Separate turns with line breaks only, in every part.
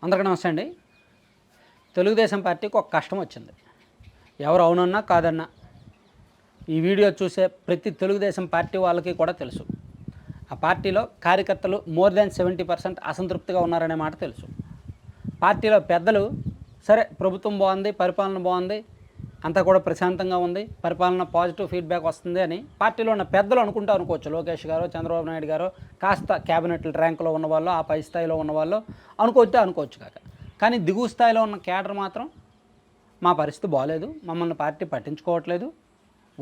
అందరికీ నమస్తే అండి. తెలుగుదేశం పార్టీకి ఒక కష్టం వచ్చింది. ఎవరు అవునన్నా కాదన్నా ఈ వీడియో చూసే ప్రతి తెలుగుదేశం పార్టీ వాళ్ళకి కూడా తెలుసు. ఆ పార్టీలో కార్యకర్తలు మోర్ దాన్ 70% అసంతృప్తిగా ఉన్నారనే మాట తెలుసు. పార్టీలో పెద్దలు సరే ప్రభుత్వం బాగుంది, పరిపాలన బాగుంది, అంతా కూడా ప్రశాంతంగా ఉంది, పరిపాలన పాజిటివ్ ఫీడ్బ్యాక్ వస్తుంది అని పార్టీలో ఉన్న పెద్దలు అనుకోవచ్చు. లోకేష్ గారు, చంద్రబాబు నాయుడు గారు, కాస్త క్యాబినెట్ ర్యాంకులో ఉన్నవాళ్ళు, ఆ పై స్థాయిలో ఉన్నవాళ్ళు అనుకోవచ్చు కాక. కానీ దిగువ స్థాయిలో ఉన్న కేడర్ మాత్రం మా పరిస్థితి బాగలేదు, మమ్మల్ని పార్టీ పట్టించుకోవట్లేదు,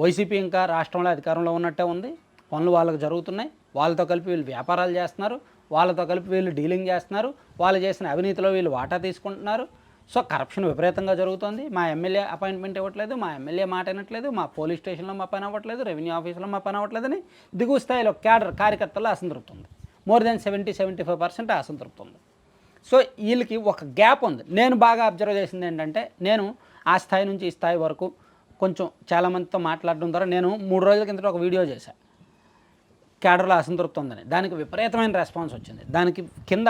వైసీపీ ఇంకా రాష్ట్రంలో అధికారంలో ఉన్నట్టే ఉంది, పనులు వాళ్ళకి జరుగుతున్నాయి, వాళ్ళతో కలిపి వీళ్ళు వ్యాపారాలు చేస్తున్నారు, వాళ్ళతో కలిపి వీళ్ళు డీలింగ్ చేస్తున్నారు, వాళ్ళు చేసిన అవినీతిలో వీళ్ళు వాటా తీసుకుంటున్నారు, సో కరప్షన్ విపరీతంగా జరుగుతుంది, మా ఎమ్మెల్యే అపాయింట్మెంట్ ఇవ్వట్లేదు, మా ఎమ్మెల్యే మాట వినట్లేదు, మా పోలీస్ స్టేషన్లో మా పని అవ్వట్లేదు, రెవెన్యూ ఆఫీసులో మా పని అవ్వట్లేదని దిగువ స్థాయిలో కేడర్ కార్యకర్తలు అసంతృప్తి ఉంది. మోర్ దాన్ 70-75% అసంతృప్తి ఉంది. సో వీళ్ళకి ఒక గ్యాప్ ఉంది. నేను బాగా అబ్జర్వ్ చేసింది ఏంటంటే, నేను ఆ స్థాయి నుంచి ఈ స్థాయి వరకు కొంచెం చాలామందితో మాట్లాడడం ద్వారా నేను 3 రోజుల కిందట ఒక వీడియో చేశాను, కేడర్లో అసంతృప్తి ఉందని. దానికి విపరీతమైన రెస్పాన్స్ వచ్చింది. దానికి కింద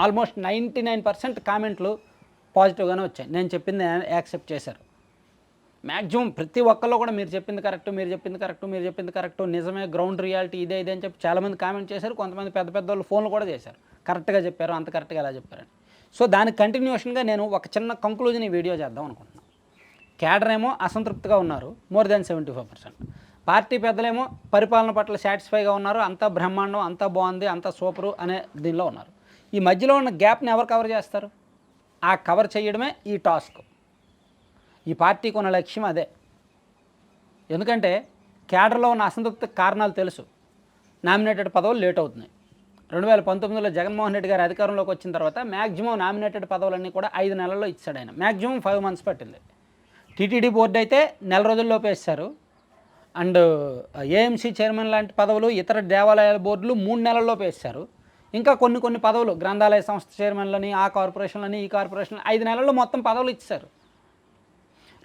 ఆల్మోస్ట్ 99% కామెంట్లు పాజిటివ్గానే వచ్చాయి. నేను చెప్పింది యాక్సెప్ట్ చేశారు. మ్యాక్సిమం ప్రతి ఒక్కళ్ళు కూడా మీరు చెప్పింది కరెక్టు, నిజమే, గ్రౌండ్ రియాలిటీ ఇదే అని చెప్పి చాలామంది కామెంట్ చేశారు. కొంతమంది పెద్ద వాళ్ళు ఫోన్లు కూడా చేశారు, కరెక్ట్గా చెప్పారు, అంత కరెక్ట్గా ఎలా చెప్పారని. సో దానికి కంటిన్యూషన్గా నేను ఒక చిన్న కంక్లూజన్ ఈ వీడియో చేద్దాం అనుకుంటున్నాను. కేడర్ ఏమో అసంతృప్తిగా ఉన్నారు, మోర్ దాన్ 75%. పార్టీ పెద్దలేమో పరిపాలన పట్ల సాటిస్ఫైగా ఉన్నారు, అంతా బ్రహ్మాండం, అంతా బాగుంది, అంతా సూపరు అనే దీనిలో ఉన్నారు. ఈ మధ్యలో ఉన్న గ్యాప్ని ఎవరు కవర్ చేస్తారు? ఆ కవర్ చేయడమే ఈ టాస్క్. ఈ పార్టీకి ఉన్న లక్ష్యం అదే. ఎందుకంటే కేడర్లో ఉన్న అసంతృప్తి కారణాలు తెలుసు. నామినేటెడ్ పదవులు లేట్ అవుతున్నాయి. 2019లో జగన్మోహన్ రెడ్డి గారు అధికారంలోకి వచ్చిన తర్వాత మ్యాక్సిమం నామినేటెడ్ పదవులన్నీ కూడా 5 నెలల్లో ఇచ్చాడు ఆయన. మ్యాక్సిమం 5 months పట్టింది. టీటీడీ బోర్డు అయితే 4 రోజుల్లోపే ఇస్తారు. అండ్ ఏఎంసీ చైర్మన్ లాంటి పదవులు, ఇతర దేవాలయాల బోర్డులు 3 నెలల్లోపే ఇస్తారు. ఇంకా కొన్ని పదవులు, గ్రంథాలయ సంస్థ చైర్మన్లని, ఆ కార్పొరేషన్లని, ఈ కార్పొరేషన్లు 5 నెలల్లో మొత్తం పదవులు ఇచ్చారు.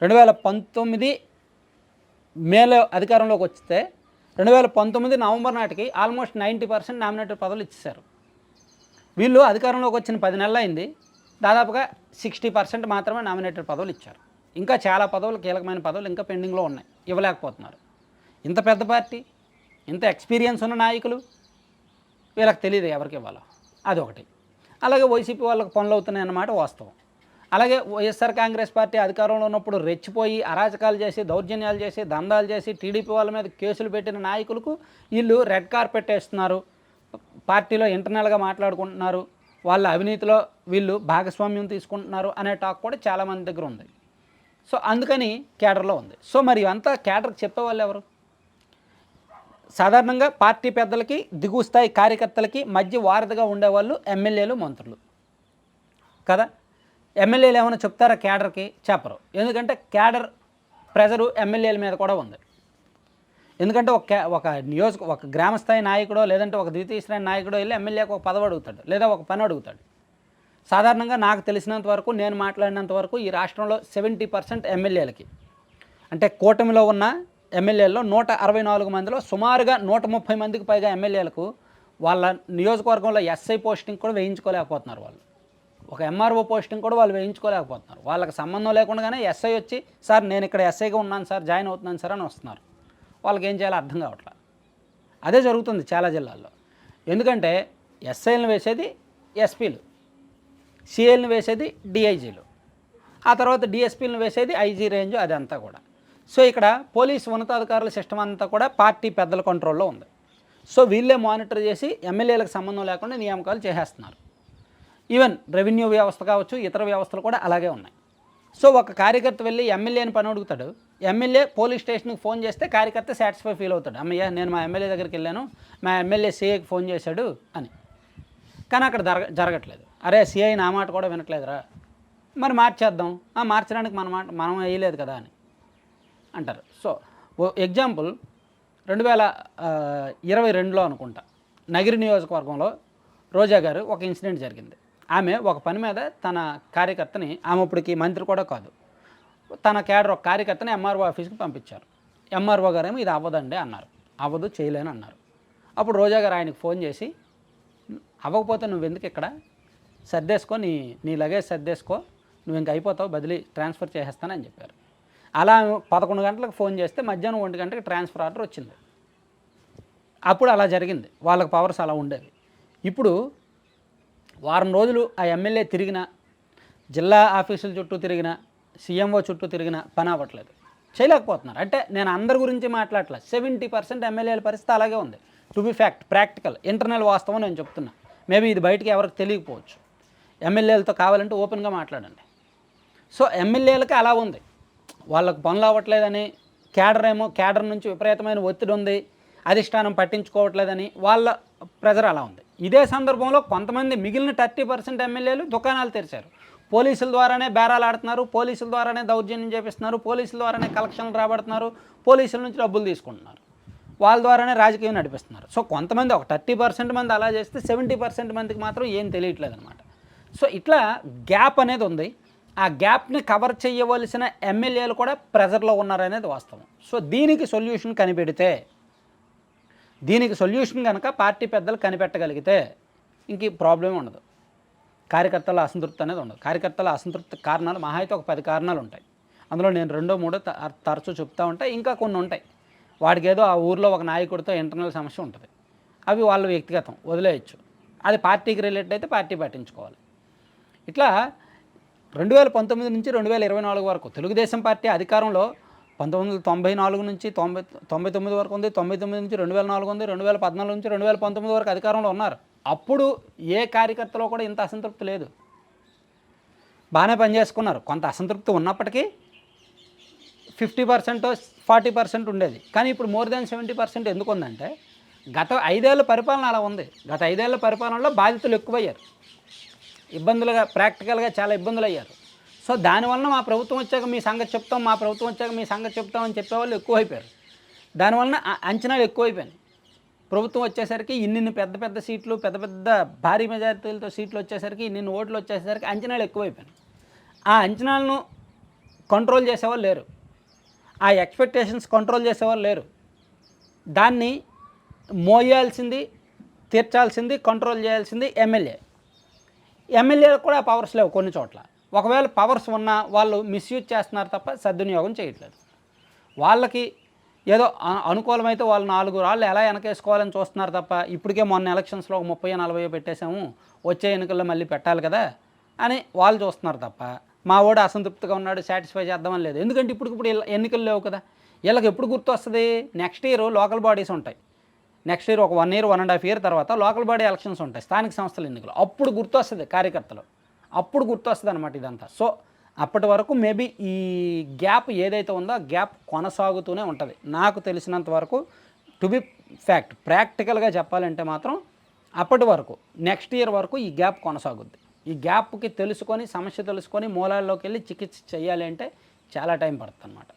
2019 మేలో అధికారంలోకి వస్తే 2019 నవంబర్ నాటికి ఆల్మోస్ట్ 90% నామినేటెడ్ పదవులు ఇచ్చేశారు. వీళ్ళు అధికారంలోకి వచ్చిన 10 నెలలు అయింది, దాదాపుగా 60% మాత్రమే నామినేటెడ్ పదవులు ఇచ్చారు. ఇంకా చాలా పదవులు, కీలకమైన పదవులు ఇంకా పెండింగ్లో ఉన్నాయి, ఇవ్వలేకపోతున్నారు. ఇంత పెద్ద పార్టీ, ఇంత ఎక్స్పీరియన్స్ ఉన్న నాయకులు, వీళ్ళకి తెలియదు ఎవరికి ఇవ్వాలో, అదొకటి. అలాగే వైసీపీ వాళ్ళకి పనులు అవుతున్నాయి అన్నమాట వాస్తవం. అలాగే వైఎస్ఆర్ కాంగ్రెస్ పార్టీ అధికారంలో ఉన్నప్పుడు రెచ్చిపోయి అరాచకాలు చేసి, దౌర్జన్యాలు చేసి, దందాలు చేసి, టీడీపీ వాళ్ళ మీద కేసులు పెట్టిన నాయకులకు వీళ్ళు రెడ్ కార్పెట్ వేస్తున్నారు, పార్టీలో ఇంటర్నల్గా మాట్లాడుకుంటున్నారు, వాళ్ళ అవినీతిలో వీళ్ళు భాగస్వామ్యం తీసుకుంటున్నారు అనే టాక్ కూడా చాలామంది దగ్గర ఉంది. సో అందుకని కేడర్లో ఉంది. సో మరి అంతా కేడర్కి చెప్పేవాళ్ళు ఎవరు? సాధారణంగా పార్టీ పెద్దలకి, దిగువ స్థాయి కార్యకర్తలకి మధ్య వారధిగా ఉండేవాళ్ళు ఎమ్మెల్యేలు, మంత్రులు కదా. ఎమ్మెల్యేలు ఏమైనా చెప్తారా కేడర్కి? చెప్పరు. ఎందుకంటే కేడర్ ప్రెజరు ఎమ్మెల్యేల మీద కూడా ఉంది. ఎందుకంటే ఒక గ్రామస్థాయి నాయకుడో, లేదంటే ఒక ద్వితీయ శ్రేణి నాయకుడో వెళ్ళి ఎమ్మెల్యేకి ఒక పదవి అడుగుతాడు, లేదా ఒక పని అడుగుతాడు. సాధారణంగా నాకు తెలిసినంత వరకు, నేను మాట్లాడినంత వరకు ఈ రాష్ట్రంలో 70% ఎమ్మెల్యేలకి, అంటే కూటమిలో ఉన్న ఎమ్మెల్యేల్లో 164 మందిలో సుమారుగా 130 మందికి పైగా ఎమ్మెల్యేలకు వాళ్ళ నియోజకవర్గంలో ఎస్ఐ పోస్టింగ్ కూడా వేయించుకోలేకపోతున్నారు. వాళ్ళు ఒక ఎంఆర్ఓ పోస్టింగ్ కూడా వాళ్ళు వేయించుకోలేకపోతున్నారు. వాళ్ళకి సంబంధం లేకుండానే ఎస్ఐ వచ్చి, సార్ నేను ఇక్కడ ఎస్ఐగా ఉన్నాను సార్, జాయిన్ అవుతున్నాను సార్ అని వస్తున్నారు. వాళ్ళకి ఏం చేయాలో అర్థం కావట్లేదు. అదే జరుగుతుంది చాలా జిల్లాల్లో. ఎందుకంటే ఎస్ఐలను వేసేది ఎస్పీలు, సిఐలను వేసేది డిఐజీలు, ఆ తర్వాత డిఎస్పీలను వేసేది ఐజీ రేంజ్, అదంతా కూడా. సో ఇక్కడ పోలీసు ఉన్నతాధికారుల సిస్టమ్ అంతా కూడా పార్టీ పెద్దల కంట్రోల్లో ఉంది. సో వీళ్ళే మానిటర్ చేసి ఎమ్మెల్యేలకు సంబంధం లేకుండా నియామకాలు చేసేస్తున్నారు. ఈవెన్ రెవెన్యూ వ్యవస్థ కావచ్చు, ఇతర వ్యవస్థలు కూడా అలాగే ఉన్నాయి. సో ఒక కార్యకర్త వెళ్ళి ఎమ్మెల్యేని పని అడుగుతాడు, ఎమ్మెల్యే పోలీస్ స్టేషన్కి ఫోన్ చేస్తే కార్యకర్త సాటిస్ఫై ఫీల్ అవుతాడు, అమ్మయ్య నేను మా ఎమ్మెల్యే దగ్గరికి వెళ్ళాను, మా ఎమ్మెల్యే సిఐకి ఫోన్ చేశాడు అని. కానీ అక్కడ జరగట్లేదు. అరే సిఐ నా మాట కూడా వినట్లేదురా, మరి మార్చేద్దాం, మార్చడానికి మనం వేయలేదు కదా అని అంటారు. సో ఎగ్జాంపుల్ 2022లో అనుకుంటా, నగిరి నియోజకవర్గంలో రోజా గారు ఒక ఇన్సిడెంట్ జరిగింది. ఆమె ఒక పని మీద తన కార్యకర్తని, ఆమె ఇప్పటికి మంత్రి కూడా కాదు, తన కేడర్ ఒక కార్యకర్తని ఎంఆర్ఓ ఆఫీస్కి పంపించారు. ఎంఆర్ఓ గారు ఏమో ఇది అవ్వదండి అన్నారు, అవ్వదు చేయలేను అన్నారు. అప్పుడు రోజా గారు ఆయనకు ఫోన్ చేసి, అవ్వకపోతే నువ్వెందుకు ఇక్కడ, సర్దేసుకో, నీ లగేజ్ సర్దేసుకో, నువ్వు ఇంక అయిపోతావు, బదిలీ ట్రాన్స్ఫర్ చేసేస్తానని చెప్పారు. అలా 11 గంటలకు ఫోన్ చేస్తే మధ్యాహ్నం 1 గంటకి ట్రాన్స్ఫర్ ఆర్డర్ వచ్చింది. అప్పుడు అలా జరిగింది, వాళ్ళకి పవర్స్ అలా ఉండేవి. ఇప్పుడు వారం రోజులు ఆ ఎమ్మెల్యే తిరిగినా, జిల్లా ఆఫీసుల చుట్టూ తిరిగినా, సీఎంఓ చుట్టూ తిరిగినా పని అవ్వట్లేదు, చేయలేకపోతున్నారు. అంటే నేను అందరి గురించి మాట్లాడట్లేదు, 70% ఎమ్మెల్యేల పరిస్థితి అలాగే ఉంది. To be fact, practical, internal వాస్తవం నేను చెప్తున్నా. మేబీ ఇది బయటికి ఎవరికి తెలియకపోవచ్చు. ఎమ్మెల్యేలతో కావాలంటే ఓపెన్గా మాట్లాడండి. సో ఎమ్మెల్యేలకి అలా ఉంది, వాళ్ళకు పనులు అవ్వట్లేదని, కేడర్ నుంచి విపరీతమైన ఒత్తిడి ఉంది, అధిష్టానం పట్టించుకోవట్లేదని వాళ్ళ ప్రెజర్ అలా ఉంది. ఇదే సందర్భంలో కొంతమంది మిగిలిన 30% ఎమ్మెల్యేలు దుకాణాలు తెరిచారు. పోలీసుల ద్వారానే బేరాలు ఆడుతున్నారు, పోలీసుల ద్వారానే దౌర్జన్యం చేపిస్తున్నారు, పోలీసుల ద్వారానే కలెక్షన్లు రాబడుతున్నారు, పోలీసుల నుంచి డబ్బులు తీసుకుంటున్నారు, వాళ్ళ ద్వారానే రాజకీయం నడిపిస్తున్నారు. సో కొంతమంది ఒక 30% మంది అలా చేస్తే 70% మందికి మాత్రం ఏం తెలియట్లేదు అనమాట. సో ఇట్లా గ్యాప్ అనేది ఉంది. ఆ గ్యాప్ని కవర్ చేయవలసిన ఎమ్మెల్యేలు కూడా ప్రెజర్లో ఉన్నారనేది వాస్తవం. సో దీనికి సొల్యూషన్ కనుక పార్టీ పెద్దలు కనిపెట్టగలిగితే ఇంక ప్రాబ్లం ఉండదు. కార్యకర్తల అసంతృప్తి అనేది ఉండదు. కార్యకర్తల అసంతృప్తి కారణాలు మహా అయితే ఒక 10 కారణాలు ఉంటాయి. అందులో నేను 2-3 తరచూ చెప్తూ ఉంటాయి, ఇంకా కొన్ని ఉంటాయి. వాడికి ఏదో ఆ ఊర్లో ఒక నాయకుడితో ఇంటర్నల్ సమస్య ఉంటుంది, అవి వాళ్ళ వ్యక్తిగతం, వదిలేయచ్చు. అది పార్టీకి రిలేటెడ్ అయితే పార్టీ పట్టించుకోవాలి. ఇట్లా 2019 నుంచి 2024 వరకు తెలుగుదేశం పార్టీ అధికారంలో 1994 నుంచి 99 వరకు ఉంది, 99 నుంచి 2004 ఉంది, 2014 నుంచి 2019 వరకు అధికారంలో ఉన్నారు. అప్పుడు ఏ కార్యకర్తలో కూడా ఇంత అసంతృప్తి లేదు, బాగానే పనిచేసుకున్నారు. కొంత అసంతృప్తి ఉన్నప్పటికీ 50% 40% ఉండేది. కానీ ఇప్పుడు మోర్ దాన్ 70% ఎందుకు ఉందంటే గత 5 ఏళ్ల పరిపాలన అలా ఉంది. గత 5 ఏళ్ల పరిపాలనలో బాధితులు ఎక్కువయ్యారు, ప్రాక్టికల్గా చాలా ఇబ్బందులు అయ్యారు. సో దానివల్ల మా ప్రభుత్వం వచ్చాక మీ సంగతి చెప్తాం, మా ప్రభుత్వం వచ్చాక మీ సంగతి చెప్తామని చెప్పేవాళ్ళు ఎక్కువైపోయారు. దానివల్ల అంచనాలు ఎక్కువైపోయాయి. ప్రభుత్వం వచ్చేసరికి ఇన్ని పెద్ద సీట్లు, పెద్ద భారీ మెజారిటీలతో సీట్లు వచ్చేసరికి, ఇన్ని ఓట్లు వచ్చేసరికి అంచనాలు ఎక్కువైపోయాయి. ఆ అంచనాలను కంట్రోల్ చేసేవాళ్ళు లేరు, ఆ ఎక్స్పెక్టేషన్స్ కంట్రోల్ చేసేవాళ్ళు లేరు. దాన్ని మోయాల్సింది, తీర్చాల్సింది, కంట్రోల్ చేయాల్సింది ఎమ్మెల్యేలకు కూడా పవర్స్ లేవు కొన్ని చోట్ల. ఒకవేళ పవర్స్ ఉన్నా వాళ్ళు మిస్యూజ్ చేస్తున్నారు తప్ప సద్వినియోగం చేయట్లేదు. వాళ్ళకి ఏదో అనుకూలమైతే వాళ్ళు 4 రాళ్ళు ఎలా వెనకేసుకోవాలని చూస్తున్నారు తప్ప, ఇప్పటికే మొన్న ఎలక్షన్స్లో 30-40 పెట్టేశాము, వచ్చే ఎన్నికల్లో మళ్ళీ పెట్టాలి కదా అని వాళ్ళు చూస్తున్నారు తప్ప, మా వాడు అసంతృప్తిగా ఉన్నాడు, సాటిస్ఫై చేద్దామని లేదు. ఎందుకంటే ఇప్పుడు ఎన్నికలు లేవు కదా. వీళ్ళకి ఎప్పుడు గుర్తు వస్తుంది? నెక్స్ట్ ఇయర్ లోకల్ బాడీస్ ఉంటాయి. నెక్స్ట్ ఇయర్ ఒక 1 year 1.5 year తర్వాత లోకల్ బాడీ ఎలక్షన్స్ ఉంటాయి, స్థానిక సంస్థల ఎన్నికలు. అప్పుడు గుర్తు వస్తుంది కార్యకర్తలు, అప్పుడు గుర్తు వస్తుంది అనమాట ఇదంతా. సో అప్పటి వరకు మేబీ ఈ గ్యాప్ ఏదైతే ఉందో ఆ గ్యాప్ కొనసాగుతూనే ఉంటుంది. నాకు తెలిసినంత వరకు, టు బి ఫ్యాక్ట్, ప్రాక్టికల్గా చెప్పాలంటే మాత్రం అప్పటి వరకు, నెక్స్ట్ ఇయర్ వరకు ఈ గ్యాప్ కొనసాగుద్ది. ఈ గ్యాప్కి సమస్య తెలుసుకొని మూలాల్లోకి వెళ్ళి చికిత్స చేయాలి అంటే చాలా టైం పడుతుంది అన్నమాట.